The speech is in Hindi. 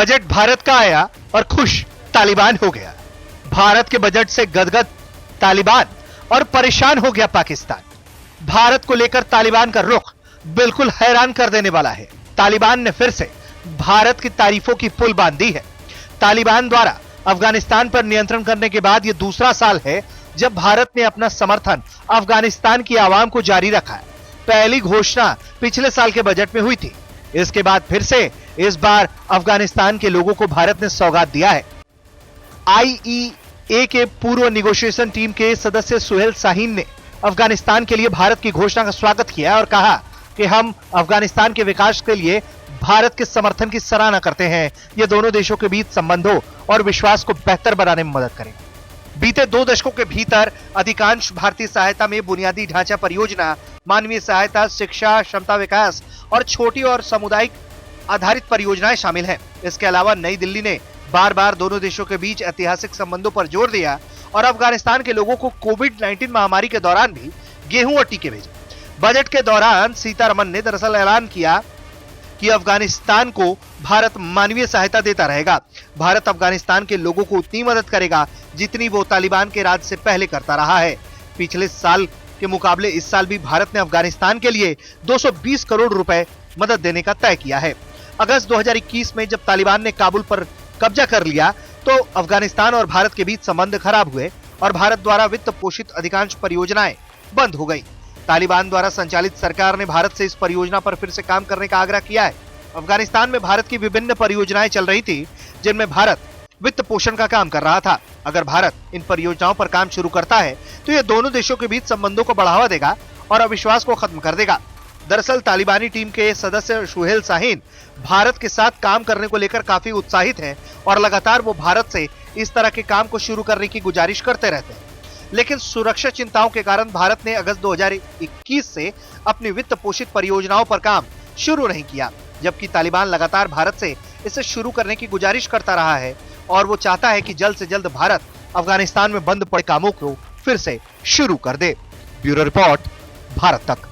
बजट भारत का आया और खुश तालिबान हो गया। भारत के बजट से गदगद तालिबान और परेशान हो गया पाकिस्तान। भारत को लेकर तालिबान का रुख बिल्कुल हैरान कर देने वाला है। तालिबान ने फिर से भारत की तारीफों की पुल बांध दी है। तालिबान द्वारा अफगानिस्तान पर नियंत्रण करने के बाद यह दूसरा साल है जब भारत ने अपना समर्थन अफगानिस्तान की आवाम को जारी रखा है। पहली घोषणा पिछले साल के बजट में हुई थी। इसके बाद फिर से इस बार अफगानिस्तान के लोगों को भारत ने सौगात दिया है। आईईए के पूर्व निगोशिएशन टीम के सदस्य सुहेल शाहीन ने अफगानिस्तान के लिए भारत की घोषणा का स्वागत किया और कहा कि हम अफगानिस्तान के विकास के लिए भारत के समर्थन की सराहना करते हैं। यह दोनों देशों के बीच संबंधों और विश्वास को बेहतर बनाने में मदद करेगा। बीते 2 दशकों के भीतर अधिकांश भारतीय सहायता में बुनियादी ढांचा परियोजना, मानवीय सहायता, शिक्षा, क्षमता विकास और छोटी और सामुदायिक आधारित परियोजनाएं शामिल हैं। इसके अलावा नई दिल्ली ने बार बार दोनों देशों के बीच ऐतिहासिक संबंधों पर जोर दिया और अफगानिस्तान के लोगों को कोविड-19 महामारी के दौरान भी गेहूं और टीके भेजे। बजट के दौरान सीतारमन ने दरअसल ऐलान किया कि अफगानिस्तान को भारत मानवीय सहायता देता रहेगा। भारत अफगानिस्तान के लोगों को उतनी मदद करेगा जितनी वो तालिबान के राज से पहले करता रहा है। पिछले साल के मुकाबले इस साल भी भारत ने अफगानिस्तान के लिए 220 करोड़ रुपए मदद देने का तय किया है। अगस्त 2021 में जब तालिबान ने काबुल पर कब्जा कर लिया तो अफगानिस्तान और भारत के बीच संबंध खराब हुए और भारत द्वारा वित्त पोषित अधिकांश परियोजनाएं बंद हो गई। तालिबान द्वारा संचालित सरकार ने भारत से इस परियोजना पर फिर से काम करने का आग्रह किया है। अफगानिस्तान में भारत की विभिन्न परियोजनाएं चल रही थी जिनमें भारत वित्त पोषण का काम कर रहा था। अगर भारत इन परियोजनाओं पर काम शुरू करता है तो यह दोनों देशों के बीच संबंधों को बढ़ावा देगा और अविश्वास को खत्म कर देगा। दरअसल तालिबानी टीम के सदस्य सुहेल शाहीन भारत के साथ काम करने को लेकर काफी उत्साहित हैं और लगातार वो भारत से इस तरह के काम को शुरू करने की गुजारिश करते रहते हैं। लेकिन सुरक्षा चिंताओं के कारण भारत ने अगस्त 2021 से अपनी वित्त पोषित परियोजनाओं पर काम शुरू नहीं किया, जबकि तालिबान लगातार भारत से इसे शुरू करने की गुजारिश करता रहा है और वो चाहता है कि जल्द से जल्द भारत अफगानिस्तान में बंद पड़े कामों को फिर से शुरू कर दे। ब्यूरो रिपोर्ट, भारत तक।